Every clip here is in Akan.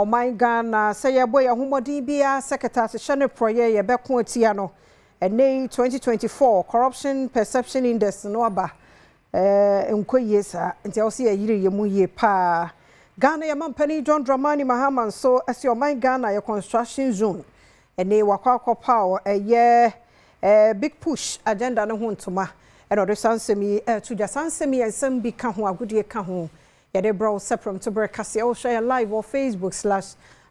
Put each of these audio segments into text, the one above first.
my Ghana say ya boy ahumodi bia secretary shane proye ye beko atia no ene 2024 corruption perception index no aba enkoye sa nti o se yire ye mu ye pa Ghana ya mampani John Dramani Mahama so asi o my Ghana ya construction zone ene wakwa power big push agenda no ho ntoma eno de sansemi tuja sansemi ensem bi ka ho agudie ka ho yede bro Premtobre Kasee o share live on Facebook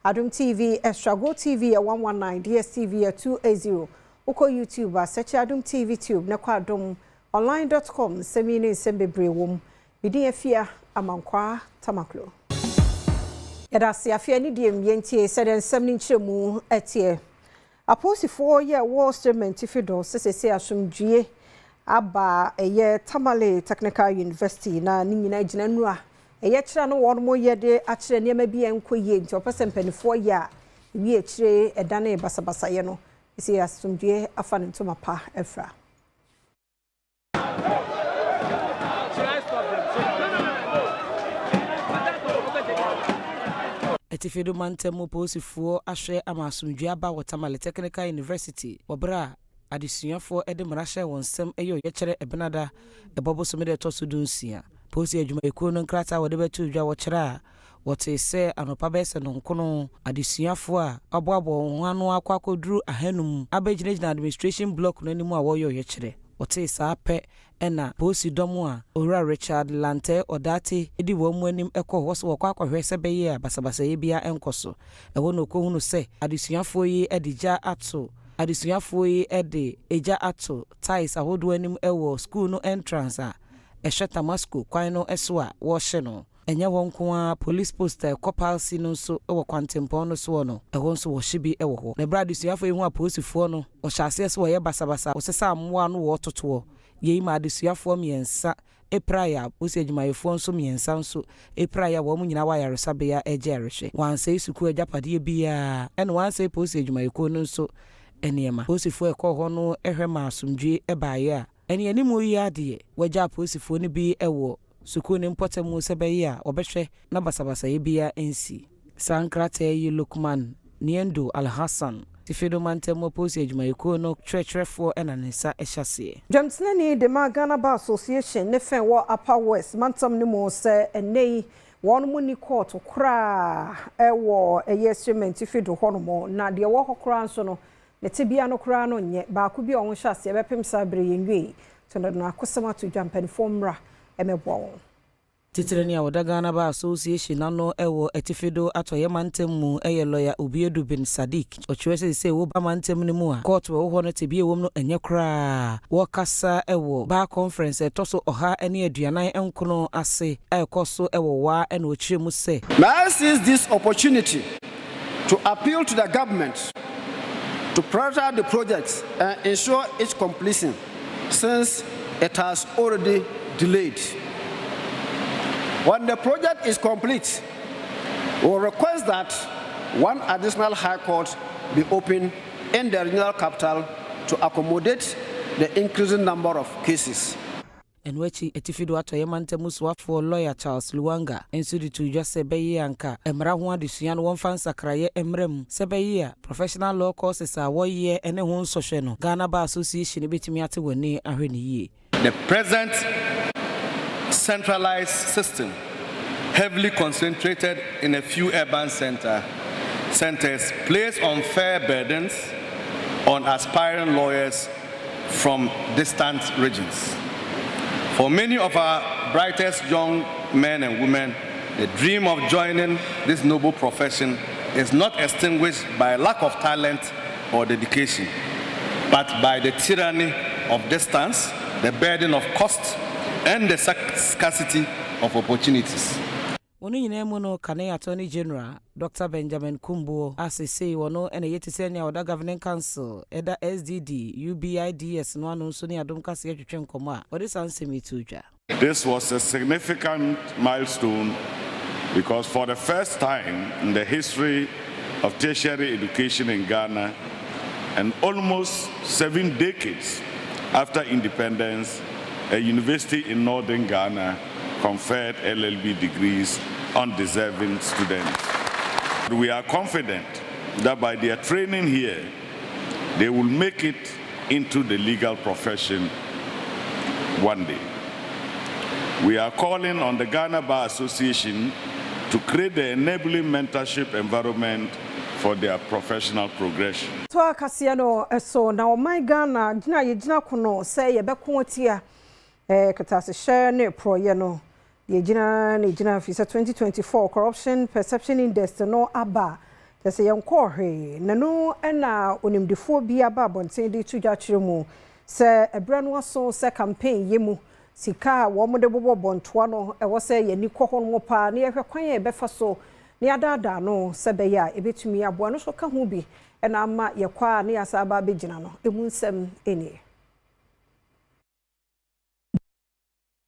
/Adom TV Extra Go TV 119 DSTV 280 uko YouTube search Adom TV Tube na kwa AdomOnline.com semi ne sembebre wom bidi afia amankwa tamaklo yada se afia ni die mientie se den sem ni nchemu etie aposifo ye Wall Street Fido sesese asomdue aba Tamale Technical University na ni nyina gina nura kira no won mo yede akire niam bi enkoye nti opese mpanifo ya wi akire edane basabasa ye no isi asomdue afa ne ntoma pa efra Etifido mantemo posifo ahwe amasomdue aba Tamale Technical University wobra adesuafo edemra hye wonsem eyo yekire ebenada eboboso mede to sudunsia posi adwuma ekuo no nkrata wode betu dwa wo kire wote se anopa bese no nkono adesuafo a aboabo ho ano akwakoduru ahanum abegyinagina administration block no animu a woyo yekire wote saa pe ena posi domo a ora Richard Lante odate edi wo mu anim ekọ wo so wakwa kwahwe se beye a basabasa ye bia enkoso ewo no ko hunu se adesuafo yi edija ato adesuafo yi ede eja ato ties ahodo anim ewo school no entrance a Tamasco kwan no eso a wo hye no enya wonko a police poster kopalsi no so ewo kwantempo no so no ewo nso wo hye bi ewo ho na bra adesuafo yi hu a posifo no o hyase se wo ye basabasa wo sesa amwa no wo totowo ye ma adesuafo miensa epraya posi adwumayefo nso miensa nso epraya wo mu nyina wa yaresa ya ejerehwe wanse isuku ajapade bia ene wanse posi adwumayeko no nso eniema posifo ekọ ho no ehwe ma asomdwe ebaaye a eni animu yi ade waja posifo ni bi ewo suku ni mpotemu sebeye a obehwe na basabasa ye bia ensi sankrate yi Lukman Niendo Al-Hassan Tifido mantemo posi adwumayeko no twetwefo enanesa ehyase Jamsnani de Ghana Bar Association ne fen wo Upper West mantam ne mo se enei won mu ni court kra ewo yesement Tifido hono na de wo hokra nso no ne tibia no kra no nye ba ku bi on hyase bepem sabre yenwe to no akosema to jampan formra emebo won Titirani a woda Ghana Bar Association nano ewo Etifido atoye mantemu eye lawyer Obiedu bin Sadiq ochwese se wo ba mantemu ne mu a court wo ho no tebie wom no enye kra wo kasa ewo ba conference etoso oha ene aduanan enkono ase ekoso ewo wa ene ochire mu se May I seize this opportunity to appeal to the government to prioritize the project and ensure its completion since it has already delayed. When the project is complete, we will request that one additional high court be opened in the regional capital to accommodate the increasing number of cases. En wechi Etifido atoye mantemu swafo lawyer Charles Luanga enso di tujwa sebeye anka emra ho adesua no wonfa sakraye emrem sebeye professional law courses a woye ene ho nsohwe no Ghana Bar Association betimi ate woni ahweni yie. The present centralized system, heavily concentrated in a few urban centers, place unfair burdens on aspiring lawyers from distant regions. For many of our brightest young men and women, the dream of joining this noble profession is not extinguished by lack of talent or dedication, but by the tyranny of distance, the burden of cost, and the scarcity of opportunities. Wonu nyina mu no Kane Attorney General Dr. Benjamin Kumbo asese wono ene yetise ne oda Governing Council eda SDD UBIDS no anu so ne Adom Kasee atwetwe nkomo a odi sansemi tujwa. This was a significant milestone because for the first time in the history of tertiary education in Ghana and almost 7 decades after independence, a university in northern Ghana conferred LLB degrees on deserving students. We are confident that by their training here, they will make it into the legal profession one day. We are calling on the Ghana Bar Association to create the enabling mentorship environment for their professional progression. Premtobre Kasee no so na my Ghana gina kono say ye beko tia Katase share ne proye no ye gina fi 2024 corruption perception index no aba say yenko hwe nanu na onimdefo bi aba bonten de tudwa kire mu say ebra no so say campaign yemu sika wo mo de bobo bontoa no e wo say ye ni kokon mo pa na ye hwe kwan ye befa so ni adada no sebe ya ebetumi aboa no so ka ho bi na ama ye kwa na yasaba begina no emu nsem eni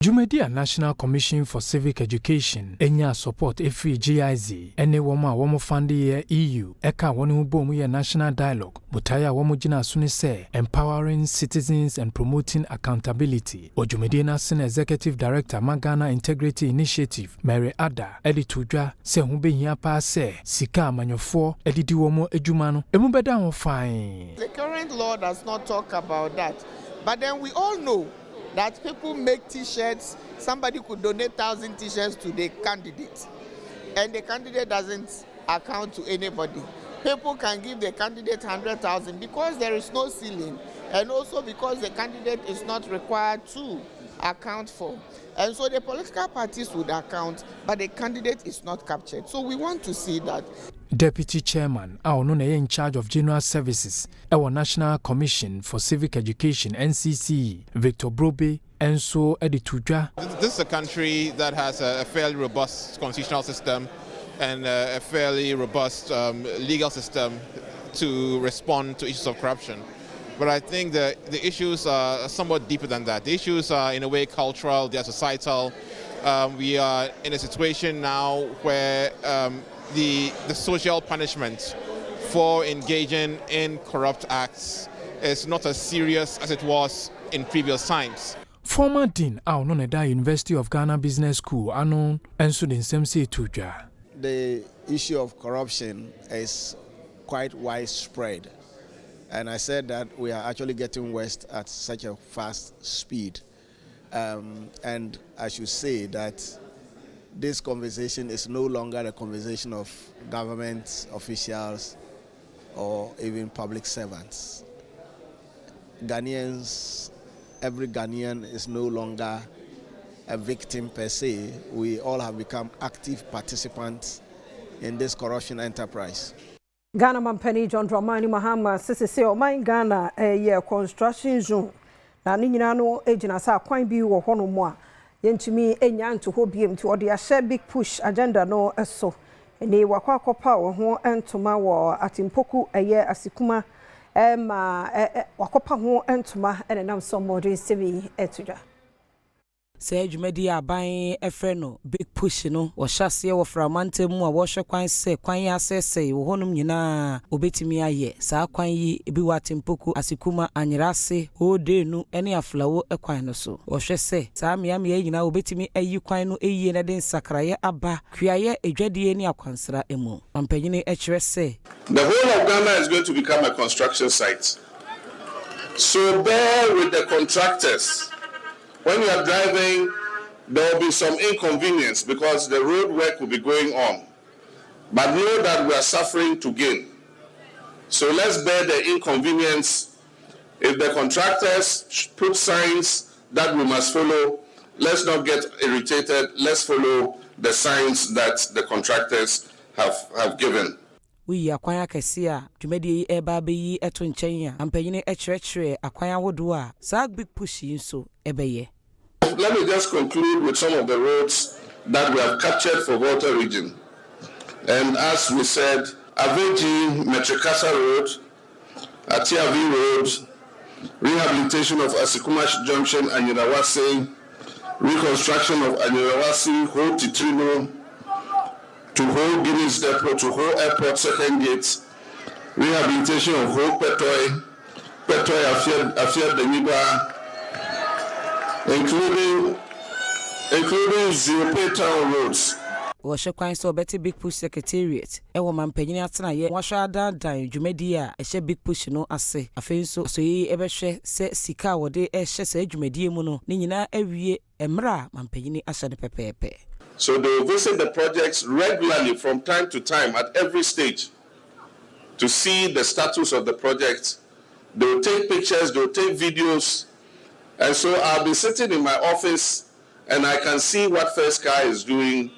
Jumedia National Commission for Civic Education enya support efri GIZ ene woma womo fund EU eka woni hubom ye national dialogue butaya womo gina suni se empowering citizens and promoting accountability. Ojumedia National Executive Director Magana Integrity Initiative Mary Ada editudwa se hube hia pa se sika manyofo edidi womo ejuma no emu beda ho fine. The current law does not talk about that, but then we all know that people make t-shirts. Somebody could donate 1,000 t-shirts to the candidate, and the candidate doesn't account to anybody. People can give the candidate 100,000 because there is no ceiling, and also because the candidate is not required to account for. And so the political parties would account, but the candidate is not captured. So we want to see that. Deputy Chairman, in charge of General Services, our National Commission for Civic Education (NCC), Victor Brobe, and so editudwa. This is a country that has a fairly robust constitutional system and a fairly robust legal system to respond to issues of corruption. But I think the issues are somewhat deeper than that. The issues are in a way cultural, they are societal. We are in a situation now where the social punishment for engaging in corrupt acts is not as serious as it was in previous times. Former Dean Noneda University of Ghana Business School Anon and Sudin Semsi Tuja. The issue of corruption is quite widespread, and I said that we are actually getting worse at such a fast speed. And I should say that this conversation is no longer a conversation of government officials or even public servants. Ghanaians, every Ghanaian is no longer a victim per se. We all have become active participants in this corruption enterprise. Ghana Mampani John Dramani Mahama say Oman Ghana a construction zone. Na ni nyina no ejina sa kwan bi wo ho no mo a yentumi enya nto ho biem ti ode a share big push agenda no eso eni wakwa akopa wo ho entoma wo atimpoku eye asikuma ma wakopa ho entoma ene nam so modern sevi etudwa say Jumedi aban efreno big push no wo hyase wo framante mu a wo hwe kwan se kwan asese wo honum nyina obetimi aye saa kwan yi ebi watempoku asikuma anyirase odenu ene aflawo ekwan no so wo hwe se saa miamia nyina obetimi ayi kwan no eyi na den sakraye aba kuaye edwadie ni akwansra emu ampanyine ekire se the whole of Ghana is going to become a construction site, so bear with the contractors. When you are driving, there will be some inconvenience because the road work will be going on. But know that we are suffering to gain. So let's bear the inconvenience. If the contractors put signs that we must follow, let's not get irritated. Let's follow the signs that the contractors have given. We akwanya kese a Jumedi eba be yi eto nchen a ampanyine ekyerechire akwanya wodo a saa big push so ebeye. Let me just conclude with some of the roads that we have captured for Volta region. And as we said, Aveji Metrikasa Road, Atiavi Road, rehabilitation of Asikumash Junction and Yerawasi, reconstruction of Yerawasi, Ho Titrino, to Ho Guinness Depot, to Ho Airport Second Gate, rehabilitation of Ho Petoi Afia Deniba, including Zero Pay Town roads. wɔhwɛ kwan sɛ ɔbɛte Big Push Secretariat ɛwɔ mampanyini atenaeɛ wɔahwɛ adandan dwumadi a ɛhyɛ Big Push no ase afei nso asɔyi ɛbɛhwɛ sɛ sika a wɔde ɛhyɛ saa dwumadi mu no ne nyinaa awie mmerɛ a mampanyini ahyɛ no pɛpɛɛpɛ. So they will visit the projects regularly from time to time at every stage to see the status of the project. They will take pictures, they will take videos. And so I'll be sitting in my office and I can see what First Car is doing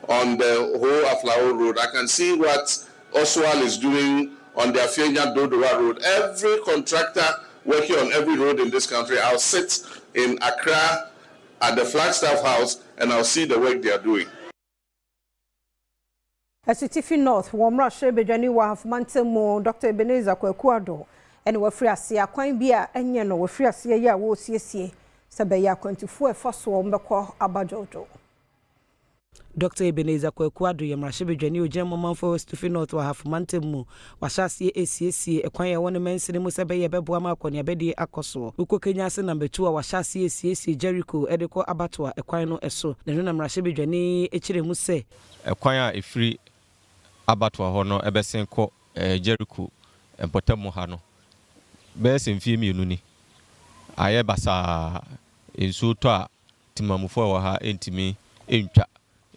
on the whole Aflao Road. I can see what Oswald is doing on the Afenya Dodowa Road. Every contractor working on every road in this country, I'll sit in Accra at the Flagstaff House and I'll see the work they are doing. Asitifi North, Womra Shebejani wa Mantemo, Dr. Ebenezer Kwekuado, and Wafriasia, Quine Bia, and Yano, Wafriasia, ya wo CSA, Sabaya 24 first one, Bako Abajojo. Dr. Ebenezer Kwekuado, Yamra Shebejani, German for Asitifi North, wa Mantemo, Washasi ACSA, a quire one man cinema Sabaya Bebuama, Konya Bedi Akoso, Uko Kenya number 2, Washasi ACSA, Jericho, Edeko Abatwa, a quino eso, the Runam Rashebejani, Echere Muse, a quire a free Abatwa hono ebesen ko Jericho empotemo ha no bese mfie nuni aye basa ensu to a timamufo wa ha entimi entwa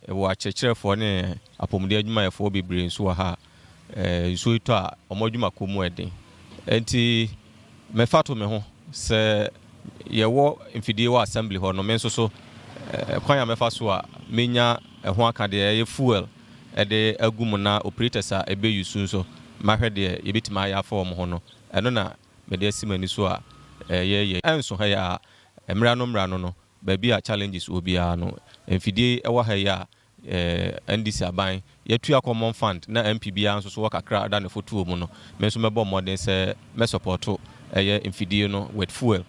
wo akyekyerefo ne apomde adwumayefo bebre ensu wa ha ensu to a omodwuma komu eden enti mefato me ho se yewo mfidie wa assembly ho no menso so kwan ya mefa so a menya ho aka de ye fuel ede agum na operators a ebe yusu so mahwe de yebetima ya form ho no eno na mede asimani so a ye enso ha ya emra no no ba bi a challenges obia no mfidie ewa ha ya NDC aban yetua common fund na MPB anso so wakakra da ne foto mu no menso mebo modern se me support ye mfidie no with fuel.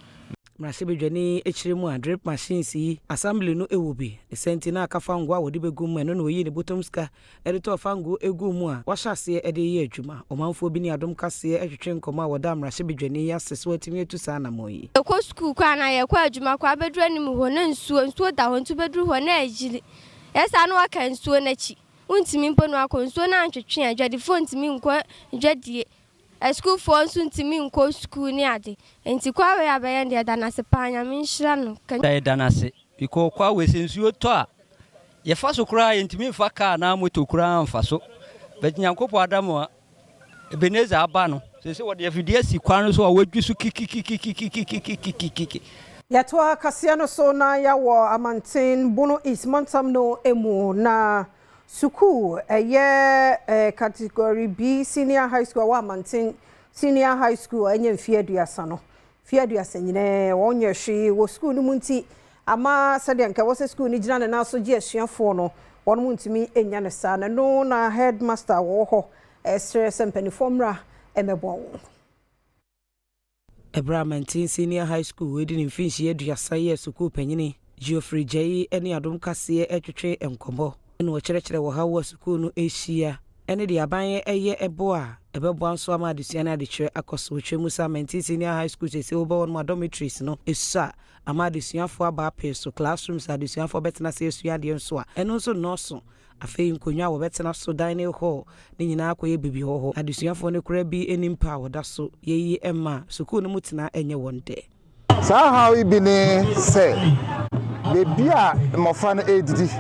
Mrashebejani echiremu a drip machines yi assembly no ewubi esenti na akafa ngwa wodi begum eno no yi ne bottomska editor fango egu mu a wahase ede yi adwuma omanfo bi ni Adom Kasee ehwetwe nkoma woda Mrashebejani ya seso atimi etu sa na moyi ekọ school kwa na ye kwa adwuma kwa bedru anim ho na nsuo da ho ntu bedru ho na agili esa no aka nsuo na chi untimi mpo no akọ nsuo na antwetwe adwade fo ntimi nkọ adwadie school for ntimi nkọ school ni ade enti kwa we abaye ndi da na sepanya minhira no kan da na se biko kwa we sensuo to a ye fa so kura ntimi fa ka na moto kura amfa so betinyankopo Adamo a Ebenezer aba no se wode afidie si kwa no so a wadwi so kiki Yatwa Kasee no so na ya wo amanten bono is montam no emu na suku category B senior high school wa amanten senior high school enye mfie aduasa no fie aduasa nyine wonye hwe wo school no munti ama sade anka wo school ni gina na so gi asuafo no won muntimi enya ne sa na no na headmaster wo ho stress empenifomra emebon Abramantin Senior High School wedi ni mfinshi aduasa ye suku panyini Geoffrey J ene Adom Kasee etwetwe enkombo ene wo kyerɛkyerɛ wo ha wo suku no ehia ene de aban eye ebo a ebebo anso ama adesua na adekyerɛ akoso twemu Mantin Senior High School se wo ba won dormitories no esa ama adesuafo aba pe so classrooms adesuafo betena se esua de nso a eno nso no afei nkonwa wo betena so dining hall ni nyina akoye bibi ho adesuafo ne kura bi enimpa woda so yeyi emma suku no mutena enye wonde sa how ibi ne say bebi a mofa no edidi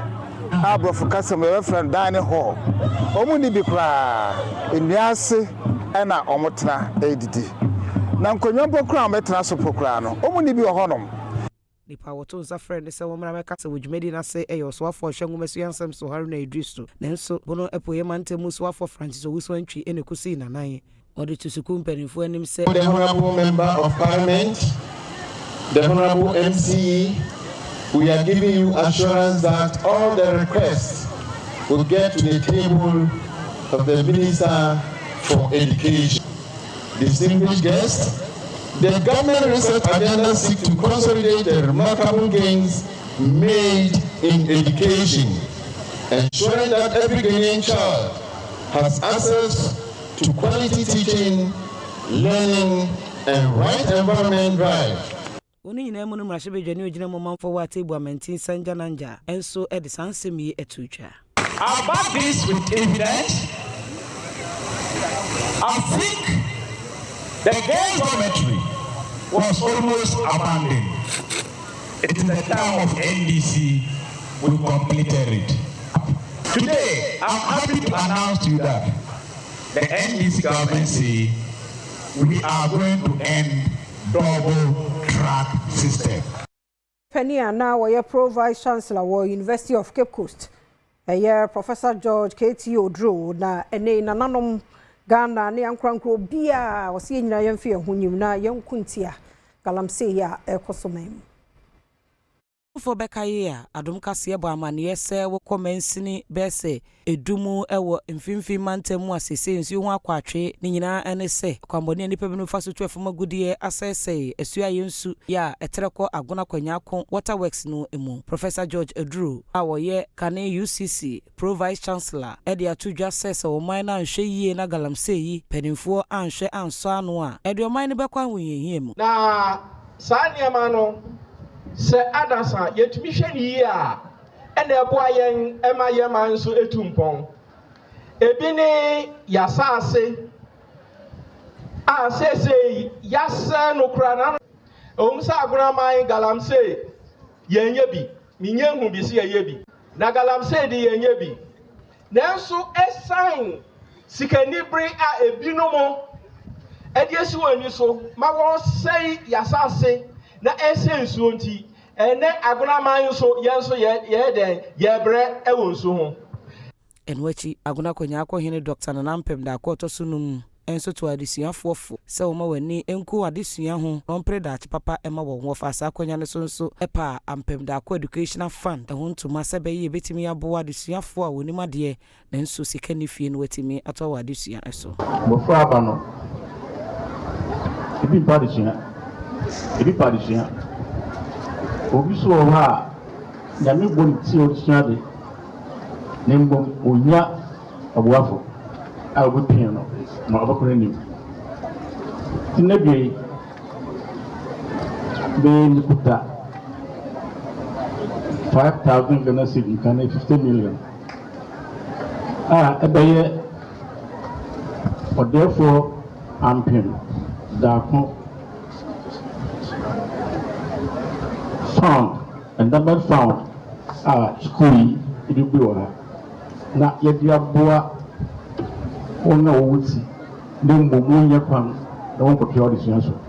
abrofo kasa me friend dining hall omu ni bi kura enuase na omotena edidi na nkonwa pokura metena so pokura no omu ni bi ohonom nipa woto nsa friend se wo mra meka se wodwumedi na se eyo so afọ hwengumesu yansam so haru na idristo nenso bono epoye mantemu so afọ Francis Owusu antwi enekusi na nan odi to suku mpanimfo anim se the honorable member of parliament, the honorable MCE, we are giving you assurance that all the requests will get to the table of the Minister for Education. Distinguished guests, the government research agenda seeks to consolidate the remarkable gains made in education, ensuring that every Ghanaian child has access to quality teaching, learning, and right environment drive. Oni nyina mu no Mrashebejani ogina mo manfo wa table Mantin Sanja Nanja enso e de sansemi etutwa I back this with evidence. I think the girls' dormitory was almost abandoned. It is the time of NDC we completed it. Today, I'm happy to announce to you that the NDC government say we are going to end double track system. Penny now we Pro Vice Chancellor wa University of Cape Coast. Professor George K.T. Odro na ene nananom Ghana ne ankrankro bia wose nyina yemfe ehunyim na yenkuntia galamsey ya ekosomem. For Bekaya, Adom Kasee bo amane se wo komensini bese edumu ewo mfimfim mantemu asese nsu ho akwatwe ni nyina ene se kwambone nipa binu fa so twefo magudie asese esua yensu ya etereko agona kwanyako waterworks no emu. Professor George Odro awoye kane UCC Pro Vice Chancellor ede atudwa sese wo man na nhwe yie na galamsey yi penimfo anhwe anso ano a ede o man ne bekwa nwunyehie mu na saniama no se adasa yetumi hwe ni yi a ene eboa yen ema yema nso etumpon ebi ni yasase a sese yasa no kura na omsa aguna man galamsey yenye bi minye hu bi se ye bi na galamsey di yenye bi nanso esign sikanibri a ebinom edi esi wani so ma won sei yasase na esensu onti ene aguna man so yenso ye den ye bre ewonsu ho enwachi aguna konya akohene Dr. Nanampem da akoto sunum enso to adisuafo fo se wo ma wani enku adisua ho ompre da papa ema wo ho fa sa akonya ne so epa ampem da akọ educational fund ehun ntoma se be ye betimi abo adisuafo a woni made na enso sika ni fie no wetimi ato adisua eso mofo aba no ebi padisua obi so ha nyame boni ti odisua de nembo onya abuafo a obepin no ma obakore nim tinabi be nikuta 5,000 Ghana cedi kan 50 million ebeye or therefore ampim dako found and number found school idubiwa na yedia boa ona owuti nembo munya kwan na won kopia odisua so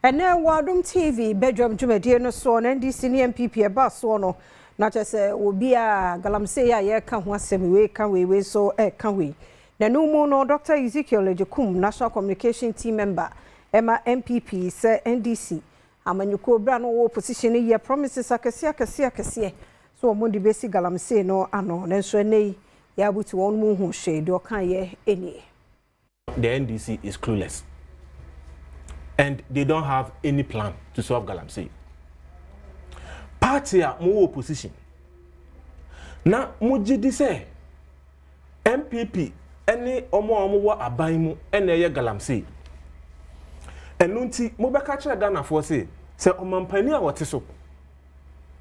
ene Adom TV bedroom dwumadie no so na NDC ne MPP e ba so no na chese obi a galamsey ya ye ka ho asem we ka we so ka we na no mu no Dr. Ezekiel Ejekum National Communication Team member Emma MPP se NDC amanyuko bra no wo position ye promises akese so mo di besi galamsey no ano na so nei ya buti won mu hu hwe de okan ye eni. The NDC is clueless and they don't have any plan to solve galamsey. Party a mo opposition na mo gidi se MPP ene omo wo aban mu ene ye galamsey enunti mo beka kire Ghana for se omampani a wote so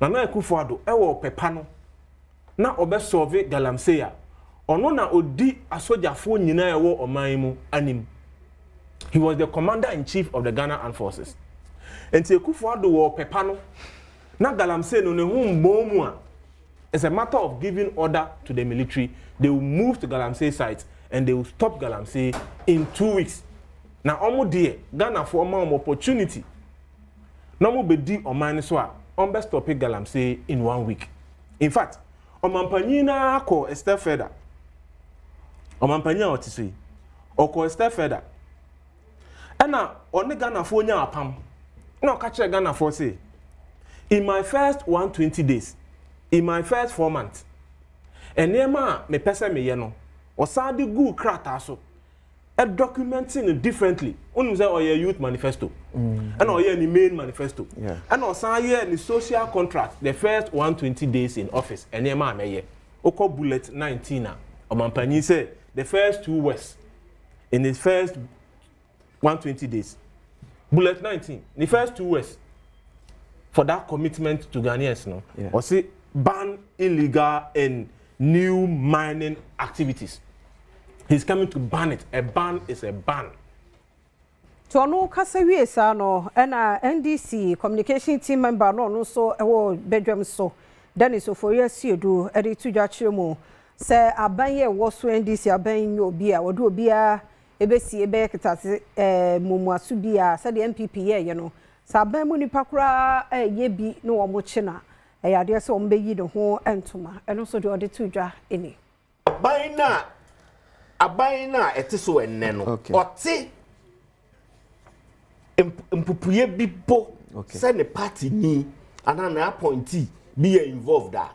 na Akufo-Addo ewo pepa no na obe solve galamsey a ono na odi asojafo nyina ewo oman mu anim. He was the commander-in-chief of the Ghana Armed Forces. And Akufo-Addo wo pepa no na galamsey no ne hu mbomu a. It's a matter of giving order to the military. They will move to Galamsey site and they will stop Galamsey in 2 weeks. Now, omo die Ghana for opportunity. No mo be di oman so a ombe stop Galamsey in 1 week. In fact, omampanyi na ko a step further. Omampanyi a otisui. Oko a step further. Ena oni Ghana for nya apam. Na ka kire Ghana for say in my first 120 days, in my first 4 months, and nema me pesa me ye no, osade good krata so, e documenting differently. Unu say oye youth manifesto, and oye ni main manifesto, and osade ni social contract. The first 120 days in office, and nema me ye. Oko bullet 19 na. Omampani say the first 2 words in his first 120 days. Bullet 19, the first 2 words for that commitment to Ghanaians, no, or say ban illegal and new mining activities. He's coming to ban it. A ban is a ban. To no Kasee sa no na NDC communication team member no so ewo bedroom so Dennis Oforia Siedu edi tudwa chiremu se aban ye wo so NDC aban nyo obi a wodo obi a ebesi ebe kitase mumuasu bi a se de MPP ye no sa aban mu nipa kura ye bi no wo mo china yade se wo mbeyi de ho entoma eno so de ode tudwa eni aban na etiso enne no oti mpupuye bipo say the party ni anana appointee be involved that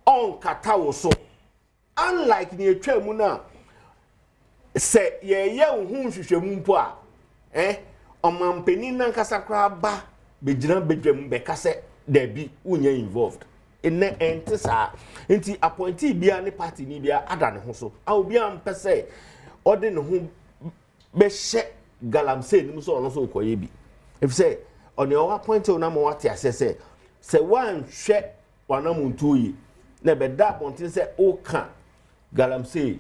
on kata wo so unlike the etwam na say ye hu hwehwemu mpo a omampani na nkasa kra ba bejina bedwam be kase there be unya involved in ente sa enti appointee bia ne party ni bia ada ne ho so a obi am pese ode ne ho be hye galamsey nim so ono so koye bi if say on your appointee na mo wate asese say one hwe wanamuntu yi na be da appointee say o ka galamsey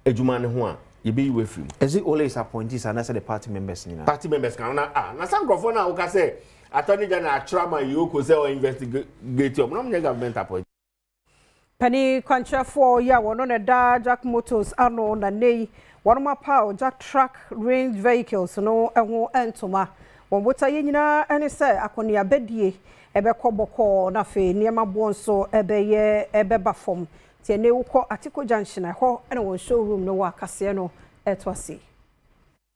ejuma ne ho a ye be yiwe film is it always appointees and the party members ni na party members kan na some grofo na o ka say attorney general Trama Yoko say o investigate your no government appointee Penny Kwanchafo ya wono ne da Jack Motors ano na nei Wanoma Power Jack Truck Range Vehicles no eho entoma wonbota ye nyina ene se akoni abedie ebe koboko na fe niema bonso ebe ye ebe bafom tie ne wukọ Atiko Junction ho ene won showroom no wa kase no etwase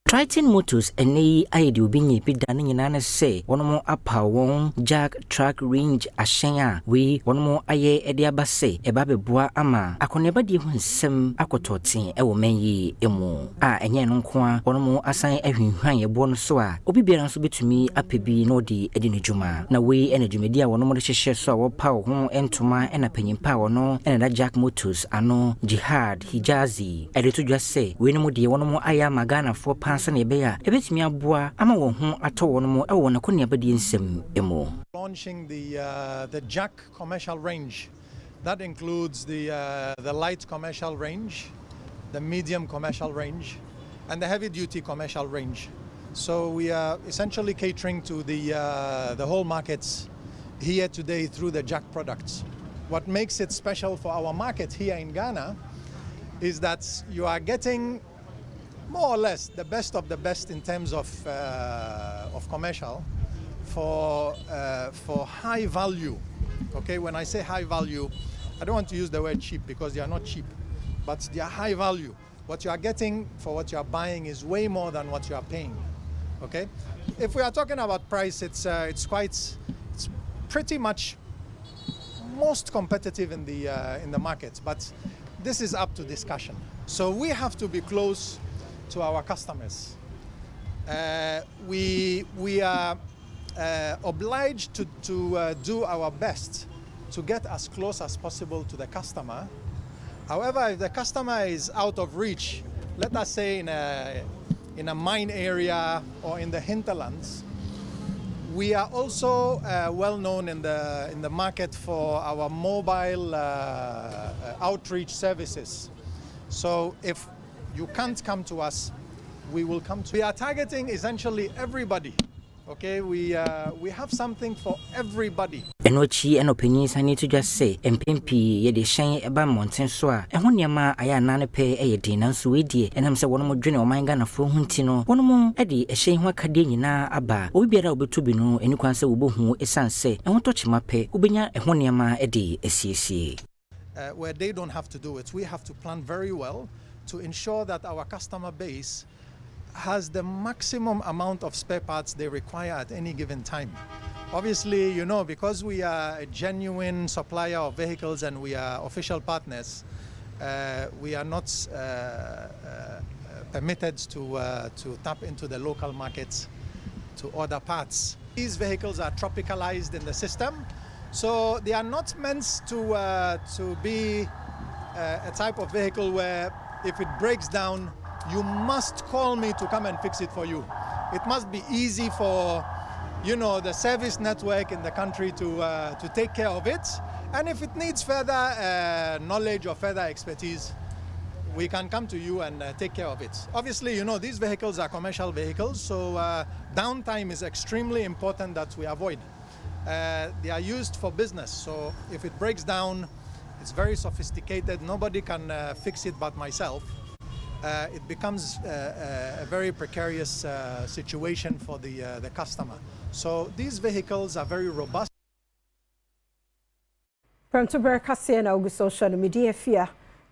Triton Motors ene ayedi obi nye bida ne nyina ne se wonomo apa won Jack Truck Range ahyen we wonomo aye ede abase eba beboa ama akoneba die ho nsem akototen ewo manyi emu a enye no nko a wonomo asan ahwinhwan ye bo no so a obi biara nso betumi apebi no di edi ne dwuma na we ene dwumadi a wonomo de hyehye so a wo pa ho entoma ena panyimpa wono ena da Jack Motors ano Jihad Hijazi ede to dwa se we no mo de wonomo aya magana fo launching the Jack commercial range. That includes the light commercial range, the medium commercial range, and the heavy duty commercial range. So we are essentially catering to the whole markets here today through the Jack products. What makes it special for our market here in Ghana is that you are getting more or less the best of the best in terms of commercial for high value. Okay, when I say high value, I don't want to use the word cheap because they are not cheap, but they are high value. What you are getting for what you are buying is way more than what you are paying. Okay, if we are talking about price, it's pretty much most competitive in the market, but this is up to discussion. So we have to be close to our customers. We are obliged to do our best to get as close as possible to the customer. However, if the customer is out of reach, let us say in a mine area or in the hinterlands, we are also well known in the market for our mobile outreach services. So if you can't come to us, we will come to you. We are targeting essentially everybody. Okay, we have something for everybody. Enochi enopinyi need to just say MPP ye de shen eba mountain so a ehho niam aya nane pe eye din nanso we die enam se wono mo dwene o manga na fo hunti no wono mo e de ehyen ho akade nyina aba obi biara obetu bi no eni kwan se wo bohu esan se ehho to chima pe obenya ehho niam e de esiesie. Where they don't have to do it, we have to plan very well to ensure that our customer base has the maximum amount of spare parts they require at any given time. Obviously, you know, because we are a genuine supplier of vehicles and we are official partners, we are not permitted to tap into the local markets to order parts. These vehicles are tropicalized in the system, so they are not meant to be a type of vehicle where if it breaks down, you must call me to come and fix it for you. It must be easy for, you know, the service network in the country to take care of it, And if it needs further knowledge or further expertise, we can come to you and take care of it. Obviously, you know, these vehicles are commercial vehicles, so downtime is extremely important that we avoid. They are used for business, so if it breaks down, it's very sophisticated. Nobody can fix it but myself. It becomes a very precarious situation for the customer. So these vehicles are very robust. Premtobre Kasee na ogu social media fia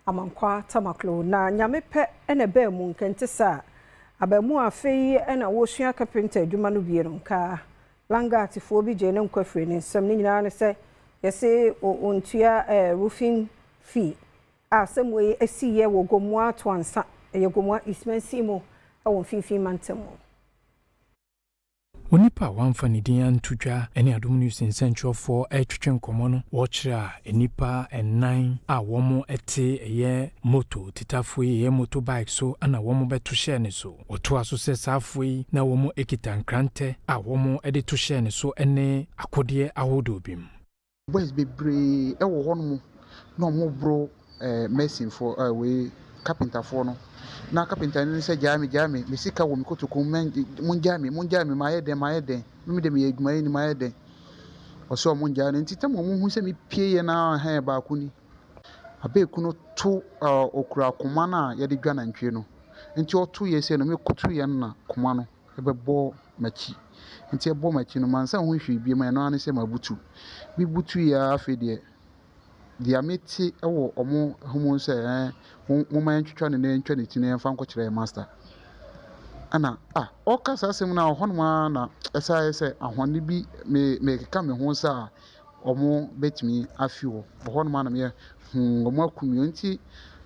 amankwa tamaklo na nyamepe ene be mu nkente sa abamu afei ena wohua carpenter adwuma no bie no ka langati fo bi je ne nkwafre ne nsam ne nyina ne se yese ontua roofing fee asemwe esiye wo gomwa to ansa yegomwa ismansimo awon finfin mantemo Onipa wamfa ne din antudwa ene Adom News Central for etwetwe nkomo no wochira enipa ennan a womo ete eye moto titafo ye motorbike so ana womo beto share ne so oto aso se safo na womo ekita nkrante a womo ede to share ne so ene akode ahodo bim boys bebre e wo hono no mo bro medicine for we carpenter for no na carpenter ni se jami me sika wo mi kotoku mun jami ma yeden mi de me adwuma ni ma yeden o so mun jami ntita mo hu se mi pie ye na ha ba kuni abeku no to okura koma na ye de dwa na ntwe no nti o to ye se no me kotu ye na koma no e be bo machi nti e bo machi no mansa hu hwi bi ma no ane se mabutu bi butu ya afede dia meti ewo omo homo se mo man twetwa ne ntwa ne tine fa nkokire master ana o kasa asem na honoma na esa ese ahone bi me keka me ho sa omo betimi afiwo honoma na me omo akumio nti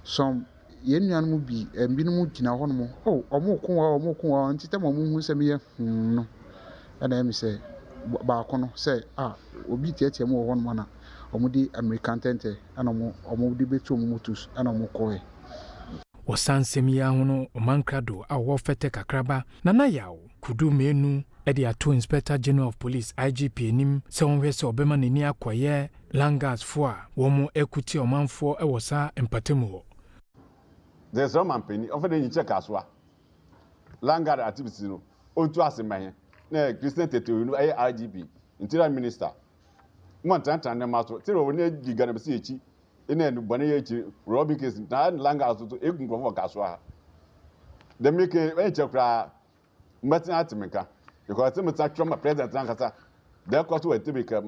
som yenuan mu bi mbinum gina honomo omo ko nti temo mo hu se me no ana me se ba kono se obi tietie mo honoma na omudi American tente ana omudi betu motus ana omokoe Osansem ya hono omankrado a wo fete kakraba na yawo kudu menu ede ato Inspector General of Police IGP nim se wonhwe se obema nani akoye langas fo a womo ekuti omanfo ewosa empatemu ho there's some company of the check aswa langar activity no ontu aseman na Christian Tete no IGP Interior Minister mo tantan na maso tiro woni giga na besi echi ina nu bane ye echi robbing case na langa asuto egun profo kaso a de make e chekra mbatin atimeka because some trauma president ankasa de kwato we tibika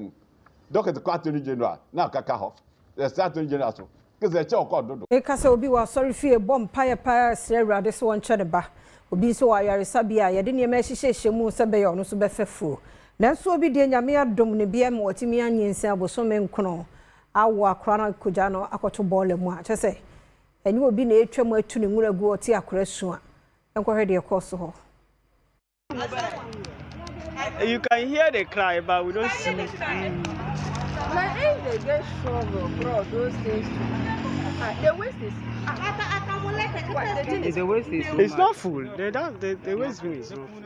docket kwatoni general na kaka ho the start general so kese che okododo e kasa obi wa sorry fie bom paye pa srewrade so won chede ba obi so wa yare sabia ye de ne ma hihye mu se be yo no so be fefu nanso obi de nyame adom ne bia ma watimi anyense abosome nkono awo akra na koja no akoto ball mu a chese eni obi na etwam atu ne nwura gu oti akra su a enkohwe de ekoso ho. You can hear the cry but we don't see. Like if they get struggle bro those things the waste is the waste is it's not full. The waste bin is not full.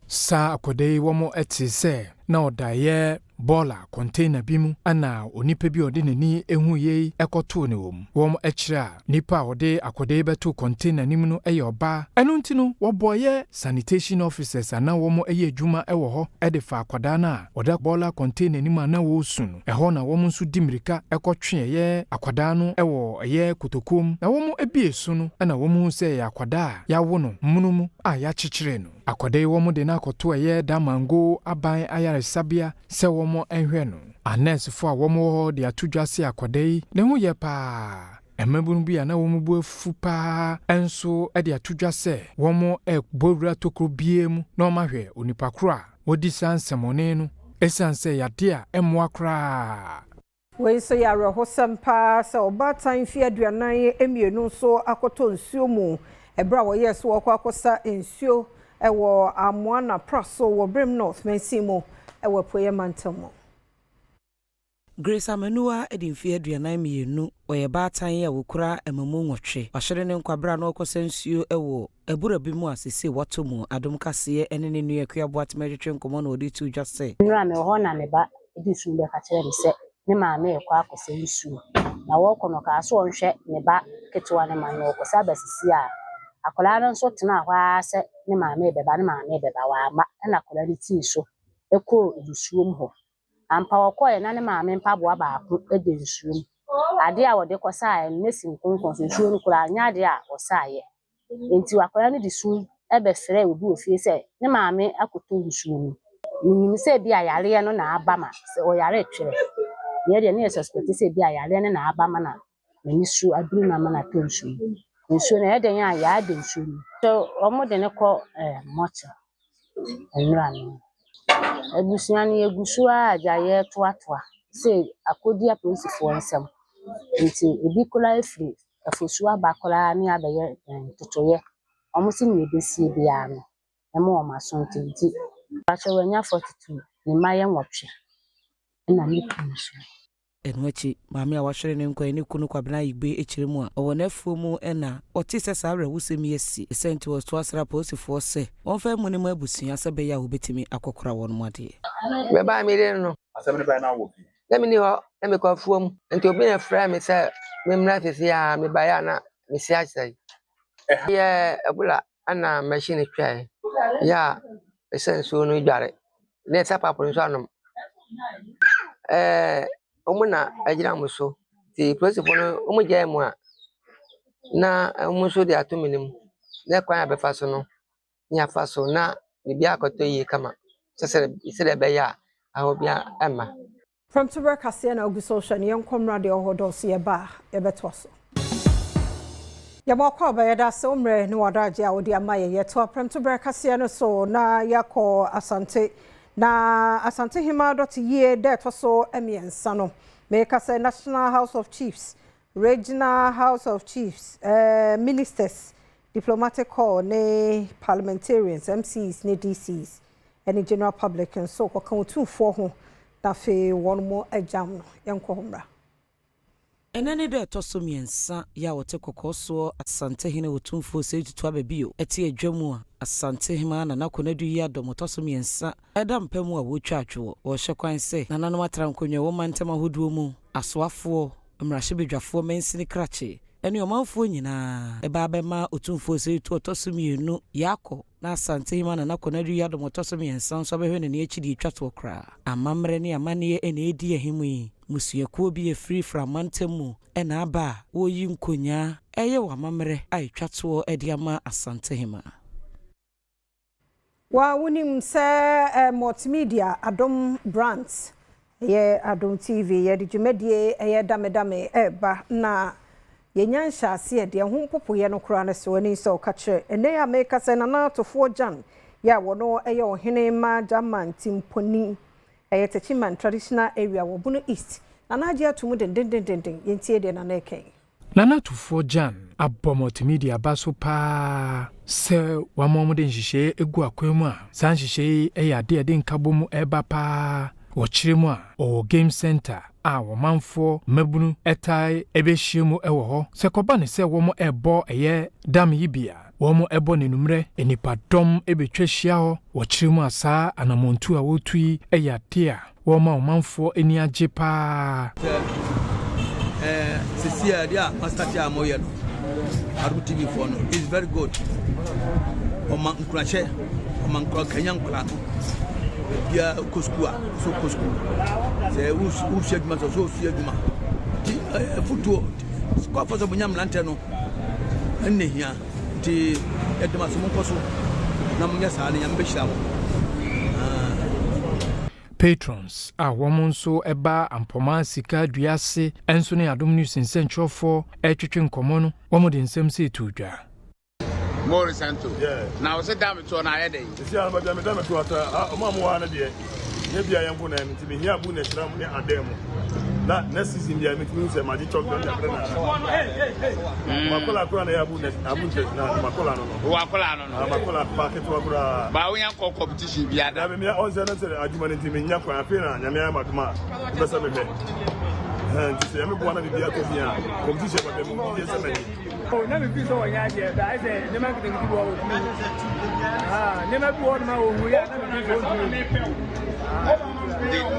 Sa akodei womo eti se na odaye bola container bimu ana onipa bi ode nani ehu yei ekoto ne wom ekira nipa ode akodei beto container nimu no eye oba enu ntino wo boye sanitation officers ana womo eye adwuma ewo ho edefa akoda na oda bola container nimu ana wo sunu eho na womo nso dimirika ekotwe ye akoda no ewo eye kotokom na womo ebie sunu ana womo se ya akoda ya wono munumu a ya chichire no akodei womo de na akoto eye damango aban ayare sabia se womo enhwe no anes fo a womo de atudwase akodei ne hu ye pa emebunu bi ana womo bu afu pa enso de atudwase womo bowura tokro biemu na omahwe onipa kro wodi sansemone no esanse yade a emwa kra we so ya rohosam pa se obatan fi aduanan emienu so akoto nsuo mu ebra wo yes wo kwakosa nsuo ewo amwana praso wo Brim North Mensimo ewo poye mantamo Grace Amenua edimfie aduanan mienu oye batan ya wokura emamu nwotwe ahire ne nkwabra na okosensuo ewo ebura bi mu asese wato mu Adom Kasee ene ne akua boat medwetwe nkomo na odi tu dwase nra me ho na me ba edi sun be ka kire me se ne maame ekwa akɔsɛ nsuo na wɔkɔ no ka so ɔnhwɛ ne ba ketewa ne ma no ɔkɔsɛ abasisi a akwadaa no nso tena hɔ a sɛ ne maame bɛba wa ama na akwadaa no tii so ekɔ nsuo mu hɔ ampa wɔkɔɛ na ne maame mpaboa baako de nsuo mu ade a wɔde kɔsaa no nesi nkonkɔn so nsuo no kora anya ade a wɔsaayɛ enti akwadaa no de su ɛbɛfrɛ obi ofie sɛ ne maame akɔtɔ nsuo mu nim sɛ bi a yare no na aba ma sɛ ɔyare twere yɛ de ne suspect sɛ bi a yare no na aba ma na n'ani su aduru na ma na tɔ nsuo nsuo no yɛde nya ya de nsuo no so ɔmo de ne kɔ mɔkye nwura no abusua no egusu a agya yɛ toatoa sɛ akodi apolisifoɔ nsɛm nti ebi kola efiri afosu aba kola ne abɛyɛ totoyɛ ɔmo si ne ebesie bia no ɛmo ɔmo aso nti akyɛ wanya 42 ne mayɛ nwɔtwe na ne kunsu enu achi maame a wahwere ne nkwa ne kunu kwabena igbe ekyire mu a ɔwɔ n'afuo mu ɛna ɔte sɛ saa awɛ wusɛm yɛsi esenti wɔ so asra polisifoɔ sɛ wɔmfa mu ne mu abusua sɛ bɛyɛ a wobɛtumi akɔkora wɔn mu adeɛ bɛba mi de no asɛm ne bɛn na wɔ bi na mi ni hɔ na me kɔ afuo mu nti obi na frɛ me sɛ me mmra sisi a me ba ya na me si akyerɛ yɛ abula ana machine twae ya esenso no dware na ɛsɛ papo nso anom omo na agira mo so ti polisifoɔ no omo gya mu a na omo so de ato minim na kwan abefa so no nya fa so na bibi akɔtɔ yi kama sɛ be ya ahobia ema Premtobre Kasee na ogu social ne yenkomra de ohodo so ye ba ye beto so ya mokɔ ba ye da se omre ne wadaje a wodi amaye ye to Premtobre Kasee no so na yakɔ asante na asante hima dot ye de to so emiensa no me ka say National House of Chiefs, Regional House of Chiefs, ministers, diplomatic corps ne parliamentarians, MCs ne DCs and general public and so ko kan tu fo ho na fe won mo exam no yenko homra enene de to so miensa ya wote kokoso asante hene wotumfo se tutu ababio eti adwamu a asante hima na nakonadu yi Adom to so miensa Adom pemu a wotwa atwo wo hye kwan se nananom atrankonwa wo mantema hoduo mu asoafo mrahye bedwafo mensini krache eni omanfo nyina eba bema otumfo se tutu to so mienu yakọ na asante hima na nakonadu yi Adom to so miensa so behwe ne akidi twato kra amamre ne amane ene edi ahimu yi musiekuo bi efiri framantemu ena aba woyi nkonya eye wamamre aitwato ediama asante hima wa wonim se multimedia Adom brands ye Adom TV ye djumedie eye damedame eba na yenya nhyase de ho popoye no kra ne so ani so ka kire ene ya make se na na tofo jan ya wono eye ohene ma jaman timponi eye techiman traditional area wo Bunu East na aje atumu den yentie de na eken Nana tufo jan abɔ multimedia baso pa se wa momode nhihye egu akwemu a san nhihye ade de nkabomu eba pa wo kyeremu a o game center a wo manfo mabunu etai ebehyiemu ewo ho se koba ne se wo mo ebo eye dam yibia wo mo ebo ne numre enipa dom ebetwa hia ho wo kyeremu asa anamontu a wotui ade a wo ma wo manfo eni agye pa Cecilia dia Mastatia Moyano Adom TV for no is very good. Oman nkrache oman Kenyan klan dia koskua so kosku se u shedma so fiedma ti futuo kwa foso bunyam lante no enne hia ti edma so monkoso na munya sa ne yam behira wo patrons a womonso eba ampoma sika duase enso ne Adom News nsentwofo etwetwe nkomo no womode nsem se tudwa More Santo. Now sit down to na head. See am dam to ata omamu wa na de. Ye bia yempo na nti me hia bu na hira mu ne Adom. Na next season bia me timi se maji chok don ya na. Makola kura na ya bu na abu na makola no. Wa kola no. Makola packet wa kura. Ba wo yan competition bia da. Me on se na se adwuma ne timi nya kwa afi na nyame ya maduma. Besa me be. Nti se me bu na bibia to bia. Competition ba be mu bia se na. Oh, never be so young yet. I said, never going to go. Never go on my own. We are never going to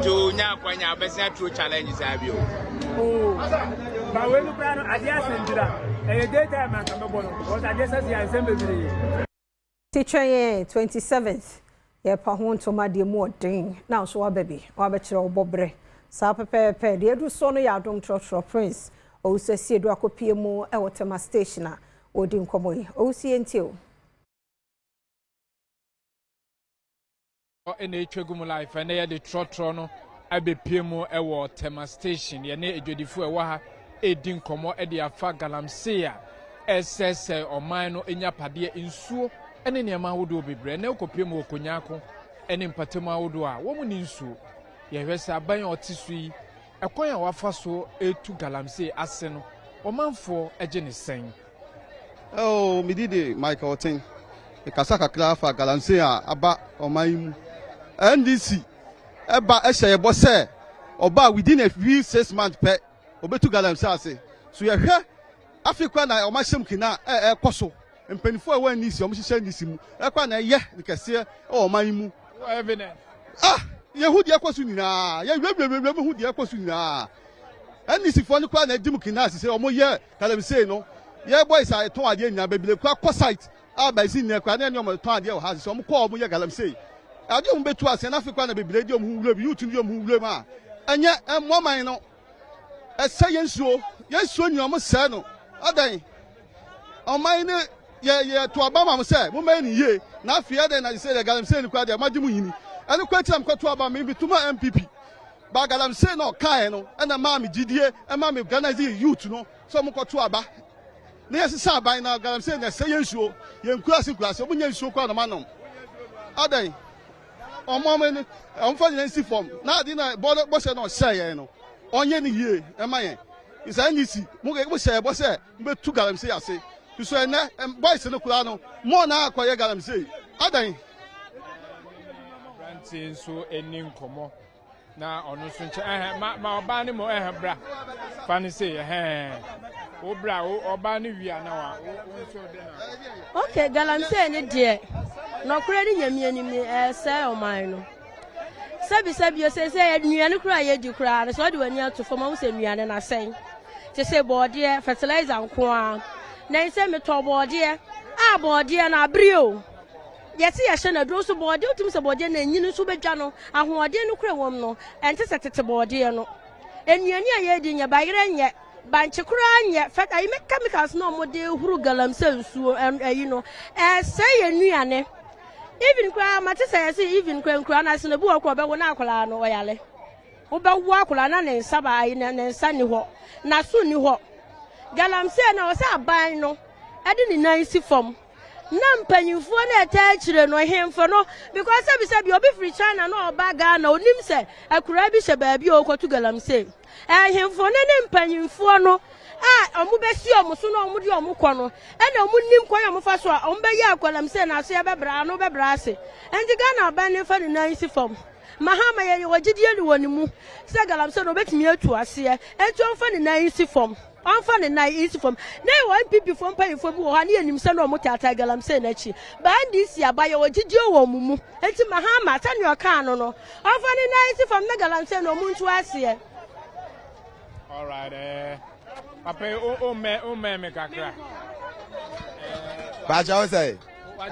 to nya kwanya besia true challenges abio. Oh, but when you plan adjacent to that, and the daytime I come born because I just say I send me. Teacher 27th. Ye pa ho ntoma de mo den. Now so baby, wa be kire obobre. Sa pepepe de edu so no ya Adom Trotro Prince. O se sie do akopie mu e wotema station a odi nkomo yi. O sie ntio. O ene twegum life ene ye de Trotro no abepie mu e wo tema station ye ne edwedifu e wa ha edi nkomo e de afa galamsey a esese oman no enya pade nsuo ene niema wodo bebre ne okopie mu okonyako ene mpatemu awodo a wo mu ni nsuo ye hwese aban otisu yi ekwan a wafa so etu galamsey ase no omanfo eje ne sen. Oh, midide Michael Oten e kasaka krafa galamsey a aba oman mu NDC eba ehye bo se oba within a few 6 months per obetu galamsey ase so ye hwe Africa na omashim kina koso mpenifo e wan nisi omhihye nisi mu ekwa na ye nkese o man mu evidence yehudi ekosu nyina ye hwebwebwebwe hudi ekosu nyina nisi fo ne kwa na dim kina se omo ye galamsey no ye boys a ton ade nyina bebile kwa site aba isi ne kwa na ne omo ton ade o ha se omo kwa omo ye galamsey ade omo betu ase na Africa na bebile di omo wule bi yutu di omo wule ma enye mo man no ese yensuo ni omo se no adan oman ne ye to abama mo se mo man ni ye na afia den na se galamsey ni kwa de ma dimu yini ene kwa tiam kwa to abama mi bituma MPP ba galamsey no kan no ena ma mi gidie e ma mi organize youth no so mo ko to aba na yes sa ban na galamsey na se yensuo ye nkurase mo nya nsuo kwa na manom adan omo me ni omfa ni nsi form na adi na bo se no share no onye ni ye e ma yen isa NDC mo ge mo share bo se mbe tu galamsey ase so ene boys no kula no mo na akoye galamsey adan brantin so eni nkomo na onu so nche ma oba ni mo bra fani say o bra oba ni wi ana wa o so de na okay galamsey ni de no kura ni nyamie ni mi say o man no sabi o say nuane kura ye di kura so de wani atofo ma wo say nuane na sen te say bode fertilizer nko a na say me to bode bode na abrio yesi ye hye na do so bode utum se bode na nyini so bedwa no ahoode no kura wom no ente se tete bode no enuane a ye di nya bayere nye banche kura nye feta yi me chemicals no mo de huru galamsey nsuo ayi no say ye nuane even kwa mate say say even kwa na se no bi wo kwa be wo na akola no oyale wo be wo akola na ne nsa ba ayi na ne nsa ni ho na so ni ho galamsey na o say aban no ade ni nan si fom na mpanyimfo na eta kire no hemfo no because sabi obi free China no oba ga na onim se akura bi hye ba bi o kwotu galamsey hemfo ne mpanyimfo no omu besi omu so no omu di omu kɔ no ɛna omu nim kɔ omu fa so a omu be ya galamsey na so ya bebra no bebra ase enti ga na aban ne fa ni nan si fom mahama ye wogidie ni wonimu se galamsey no betimi atu ase enti on fa ni nan si fom on fa ni nan isi fom na one pipi fom payifo bi wo ha ne anim se no omu tata galamsey na chi ba ndi si abaye wogidie wo mumu enti mahama ta ne oka no no on fa ni nan isi fom na galamsey no omu ntu ase. All right Papa o me kakra ba ja o say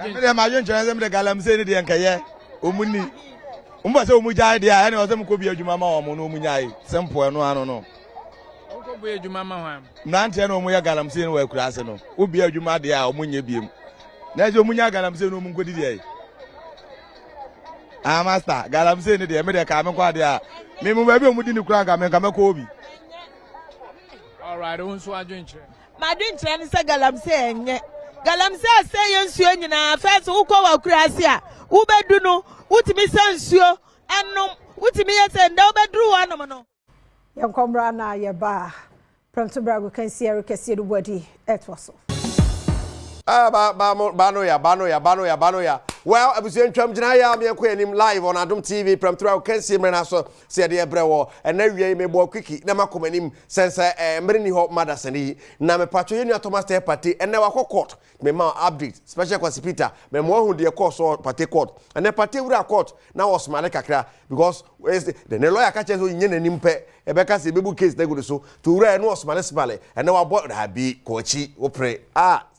me de ma yun chere me de galamsey ni de nkaye omuni umba se omu jai de a ene o se mko bi adwuma ma o mo no omu nyai simple no ano no ko bi adwuma ma hwan nante na omu ya galamsey no wa kurase no obi adwuma de a omu nya biem na je omu nya galamsey no omu nkodi de master galamsey ni de me de ka me kwa de a me mu ba bi omu di ni kura ga me ko obi. All right, unso adwenche. Ma adwenche ni se galamsey enye. Galamsey say yensuo nyina first ukọ wa kurase a ubedu no utimi sansuo enum utimi yese nda ubedru wanom no. Yankomra na ye ba. Premtobre Kasee do body etwaso. Bano ya. Well, abusuan twam gina ya me ko anim live on Adom TV Premtobre Kasee mena so se de ebrewo na wie me bo kwiki na makomanim sense mreni ho madasani na me patcho yenu Thomas Party na wa court me ma update special Kwasi Peter me mo hu de course or party court and the party wura court na was smale kakra because the lawyer catch so yin nanim pe e be ka se bebu case na go so to wura no smale and na wa boy da bi kochi wo pre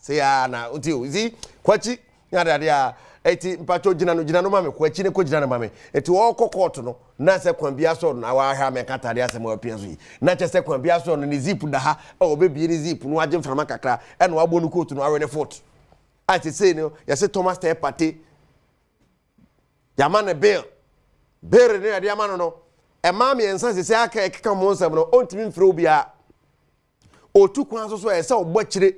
say na unti uzi kwachi nya da dia eti mpacho gina no ma me kwachi ne ko gina no ma me eti wo court no na se kwan bia so na wa ha me kata dia se mo pia so yi na che se kwan bia so no ni zip da ha o be bi ni zip no agem frama kakra e no agbo no court no awe ne foot ati say no ya se Thomas Tay party ya man e bill ne dia man no e ma me ensa se aka ekeka mo nsam no ontimi mfre obia otu kwan so e se ogbo kire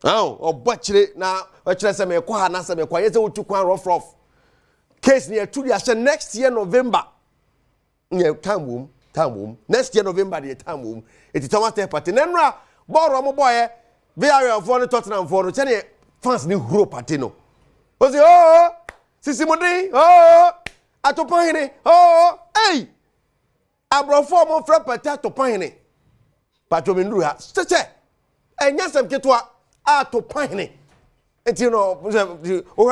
ogbo kire na o kire se me kwa na se me kwa ye se otu kwan rough case near to the next year November. Yeah, time womb. Next year November, the time womb. It's Thomas Tay party. Nenra, borrow boy, very of one Tottenham for the fans new group party no. Was it Sisi Modi? Atopahine. Hey! Abro form of frap atopahine. Patromindua. Stete. And yasam ketwa atopahine. And you know,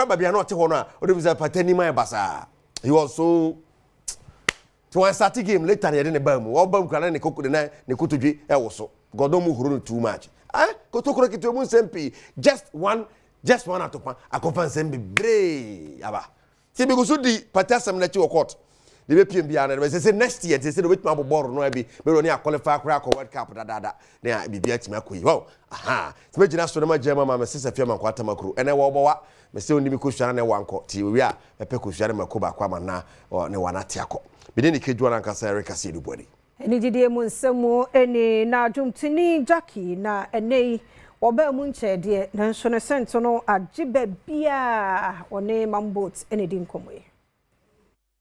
Baby, not honor, or it was a pateni my basa. He was so. To one starting game later, I didn't burn. All bomb can and cook the night, Nikutuji, also. Godomu grew too much. Go to Crockett to Moon Sempi. Just one at upon a copan Sembi Bray. Aba. See, because the Patasam let you court. The European Biana, they say next year, they said with my board, no, be only a qualified crack or World Cup, there be at Macui. Oh, aha. Imagine us to my German, my sister, Fiamma, Quatamacru, and I will Mr. Nimikushan and one court, we are a Pecushan Macuba Quamana or Newanatiaco. Bidini Kidwan and Kasee Kasee the body. Any day, Munsemo, any now Jumtini, Jackie, na a nay, or Belmunche, dear, National Sentinel at Jibebia or name on boats, any dinkum way.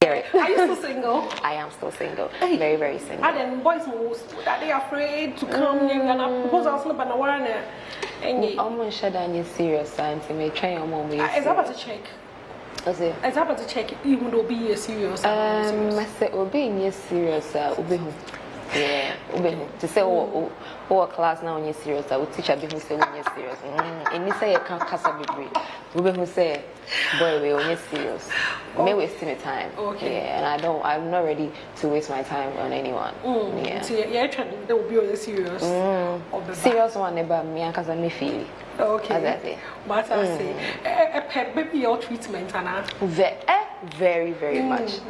Are you still single? I am still single. Hey. Very, very single. And then boys most that they are afraid to come in and I propose I was not gonna warn it. And I'm gonna shut down your serious signs and may try your mom. Is about to check. Is it? It's about to check even though be a serious. I said obeying your serious obey. Yeah, to say oh class now when you're serious, I would teach a bit who say when you're serious. And you say you can't cast a big breed. Who say, boy, when you're serious, may waste my time. Okay. Yeah, and I'm not ready to waste my time on anyone. Yeah. So you're trying to be on the serious. Serious one about me because I may feel. Okay. But I say, baby, your treatment and very, very much.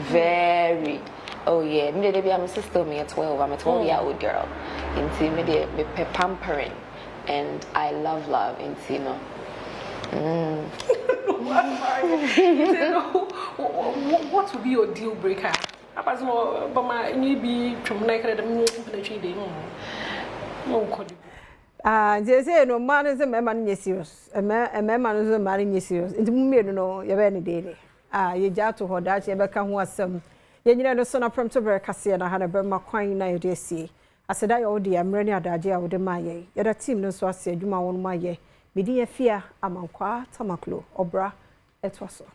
Very. Oh yeah, I'm sister me at 12. I'm a 12-year-old girl. Into me pampering, and I love and you know. What would be your deal breaker? But my maybe from like they say no man is a man serious. A man is a man serious. Into me no you any daily. You just to hold that you become who some. Yenye no so na Premtobre Kasee na hana be makwan na yede sie aseda ye odi amrani adaje a wode maye yeda team no so ase adwuma won maye medi afia amankwa tamaklo obra etwaso